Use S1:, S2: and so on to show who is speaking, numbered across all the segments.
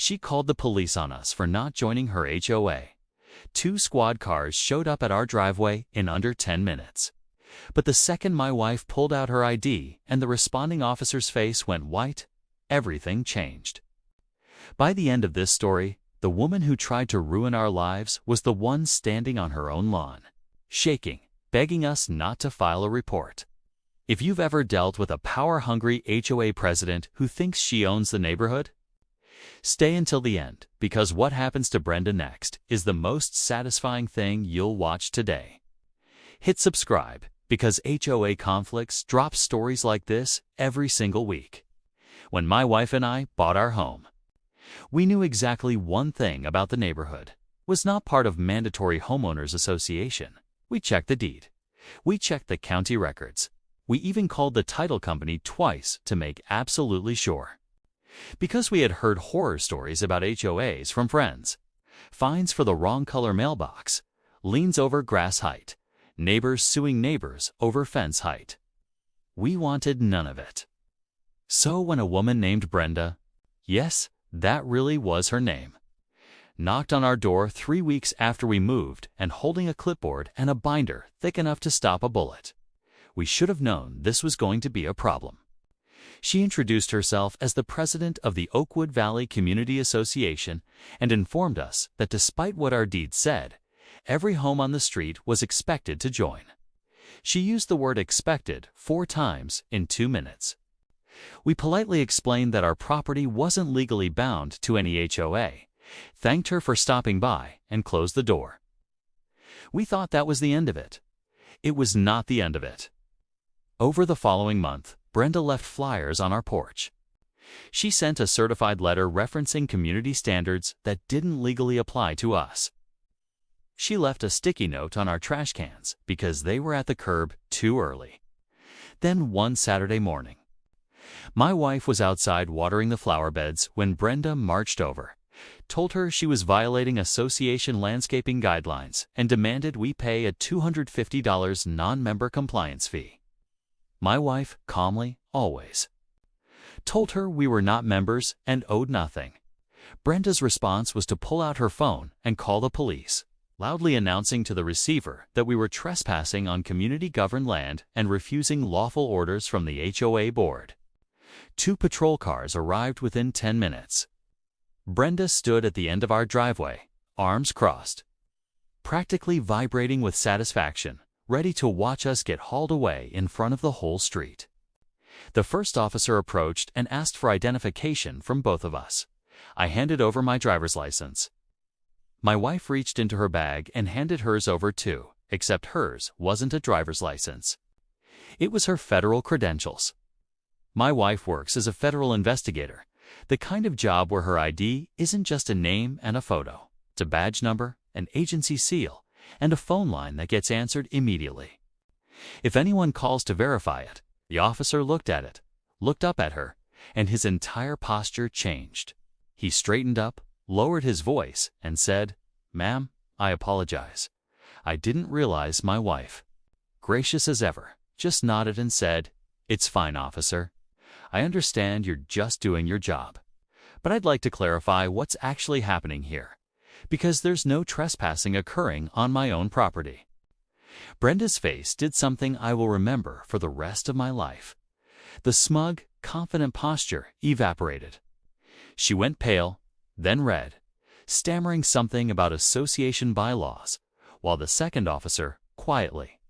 S1: She called the police on us for not joining her HOA. 2 squad cars showed up at our driveway in under 10 minutes. But the second my wife pulled out her ID and the responding officer's face went white, everything changed. By the end of this story, the woman who tried to ruin our lives was the one standing on her own lawn, shaking, begging us not to file a report. If you've ever dealt with a power-hungry HOA president who thinks she owns the neighborhood, stay until the end, because what happens to Brenda next is the most satisfying thing you'll watch today. Hit subscribe, because HOA conflicts drop stories like this every single week. When my wife and I bought our home, we knew exactly one thing about the neighborhood. It was not part of mandatory homeowners association. We checked the deed. We checked the county records. We even called the title company twice to make absolutely sure. Because we had heard horror stories about HOAs from friends. Fines for the wrong color mailbox, liens over grass height, neighbors suing neighbors over fence height. We wanted none of it. So when a woman named Brenda, yes, that really was her name, knocked on our door 3 weeks after we moved and holding a clipboard and a binder thick enough to stop a bullet, we should have known this was going to be a problem. She introduced herself as the president of the Oakwood Valley Community Association and informed us that despite what our deed said, every home on the street was expected to join. She used the word expected 4 times in 2 minutes. We politely explained that our property wasn't legally bound to any HOA, thanked her for stopping by, and closed the door. We thought that was the end of it. It was not the end of it. Over the following month, Brenda left flyers on our porch. She sent a certified letter referencing community standards that didn't legally apply to us. She left a sticky note on our trash cans because they were at the curb too early. Then one Saturday morning, my wife was outside watering the flower beds when Brenda marched over, told her she was violating association landscaping guidelines, and demanded we pay a $250 non-member compliance fee. My wife calmly, always, told her we were not members and owed nothing. Brenda's response was to pull out her phone and call the police, loudly announcing to the receiver that we were trespassing on community-governed land and refusing lawful orders from the HOA board. 2 patrol cars arrived within 10 minutes. Brenda stood at the end of our driveway, arms crossed, practically vibrating with satisfaction, ready to watch us get hauled away in front of the whole street. The first officer approached and asked for identification from both of us. I handed over my driver's license. My wife reached into her bag and handed hers over too, except hers wasn't a driver's license. It was her federal credentials. My wife works as a federal investigator, the kind of job where her ID isn't just a name and a photo. It's a badge number, an agency seal, and a phone line that gets answered immediately. If anyone calls to verify it, the officer looked at it, looked up at her, and his entire posture changed. He straightened up, lowered his voice, and said, "Ma'am, I apologize. I didn't realize my wife." Gracious as ever, just nodded and said, "It's fine, officer. I understand you're just doing your job. But I'd like to clarify what's actually happening here, because there's no trespassing occurring on my own property." Brenda's face did something I will remember for the rest of my life. The smug, confident posture evaporated. She went pale, then red, stammering something about association bylaws, while the second officer, quietly,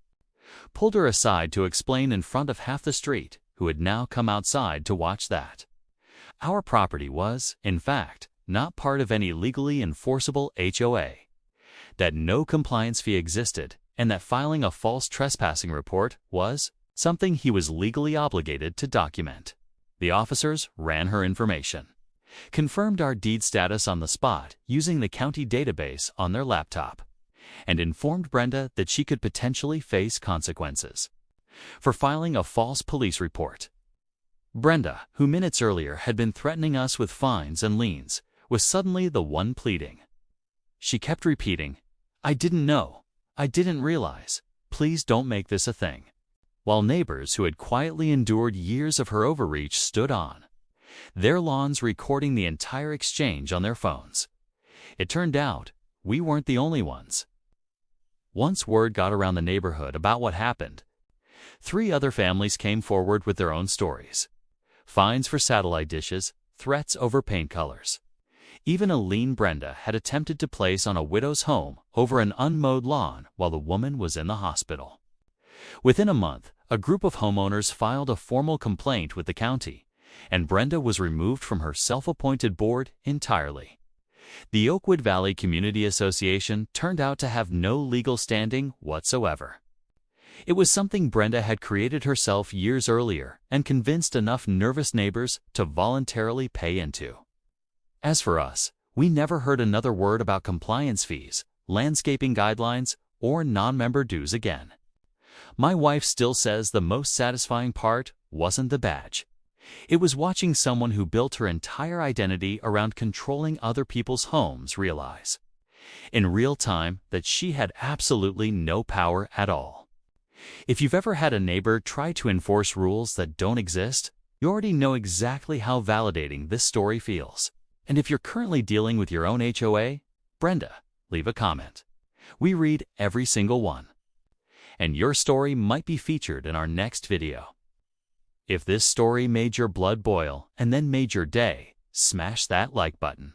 S1: pulled her aside to explain in front of half the street, who had now come outside to watch, that our property was, in fact, not part of any legally enforceable HOA, that no compliance fee existed, and that filing a false trespassing report was something he was legally obligated to document. The officers ran her information, confirmed our deed status on the spot using the county database on their laptop, and informed Brenda that she could potentially face consequences for filing a false police report. Brenda, who minutes earlier had been threatening us with fines and liens, was suddenly the one pleading. She kept repeating, "I didn't know. I didn't realize. Please don't make this a thing." While neighbors who had quietly endured years of her overreach stood on, their lawns recording the entire exchange on their phones. It turned out, we weren't the only ones. Once word got around the neighborhood about what happened, 3 other families came forward with their own stories. Fines for satellite dishes, threats over paint colors. Even a lean Brenda had attempted to place on a widow's home over an unmowed lawn while the woman was in the hospital. Within a month, a group of homeowners filed a formal complaint with the county, and Brenda was removed from her self-appointed board entirely. The Oakwood Valley Community Association turned out to have no legal standing whatsoever. It was something Brenda had created herself years earlier and convinced enough nervous neighbors to voluntarily pay into. As for us, we never heard another word about compliance fees, landscaping guidelines, or non-member dues again. My wife still says the most satisfying part wasn't the badge. It was watching someone who built her entire identity around controlling other people's homes realize, in real time, that she had absolutely no power at all. If you've ever had a neighbor try to enforce rules that don't exist, you already know exactly how validating this story feels. And if you're currently dealing with your own HOA, Brenda, leave a comment. We read every single one. And your story might be featured in our next video. If this story made your blood boil and then made your day, smash that like button.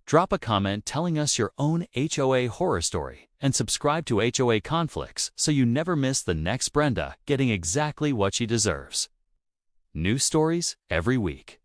S1: Drop a comment telling us your own HOA horror story and subscribe to HOA Conflicts so you never miss the next Brenda getting exactly what she deserves. New stories every week.